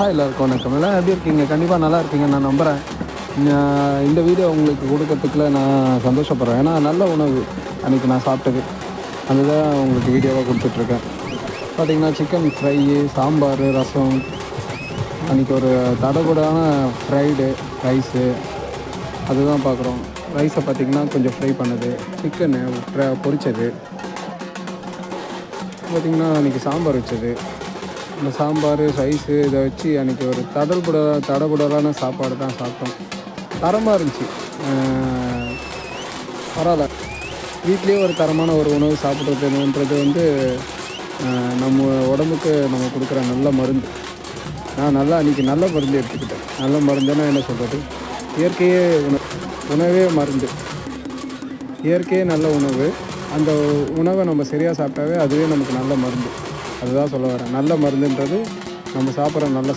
எல்லாருக்கும் வணக்கம். எல்லாம் எப்படி இருக்கீங்க? கண்டிப்பாக நல்லா இருக்கீங்க நான் நம்புகிறேன். இந்த வீடியோ உங்களுக்கு கொடுக்கறதுக்குள்ள நான் சந்தோஷப்படுறேன். ஏன்னா நல்ல உணவு அன்றைக்கி நான் சாப்பிட்டது அதுதான் உங்களுக்கு வீடியோவாக கொடுத்துட்ருக்கேன். பார்த்திங்கன்னா சிக்கன் ஃப்ரை, சாம்பார், ரசம், அன்றைக்கி ஒரு தடபுடான ஃப்ரைடு ரைஸு அதுதான் பார்க்குறோம். ரைஸை பார்த்திங்கன்னா கொஞ்சம் ஃப்ரை பண்ணது, சிக்கனு பொரித்தது, பார்த்திங்கன்னா அன்றைக்கி சாம்பார் வச்சது. இந்த சாம்பார் ரைஸு இதை வச்சு அன்றைக்கி ஒரு தடபுடலான சாப்பாடு தான் சாப்பிட்டோம். தரமாக இருந்துச்சு. பரவாயில்ல. வீட்லேயே ஒரு தரமான ஒரு உணவு சாப்பிட்றதுன்றது நம்ம உடம்புக்கு நம்ம கொடுக்குற நல்ல மருந்து. நான் அன்றைக்கி நல்ல மருந்து எடுத்துக்கிட்டேன். நல்ல மருந்துன்னா என்ன சொல்கிறது, இயற்கையே உணவே மருந்து. இயற்கையே நல்ல உணவு. அந்த உணவை நம்ம சரியாக சாப்பிட்டாவே அதுவே நமக்கு நல்ல மருந்து. அதுதான் சொல்ல வரேன். நல்ல மருந்துன்றது நம்ம சாப்பிட்ற நல்ல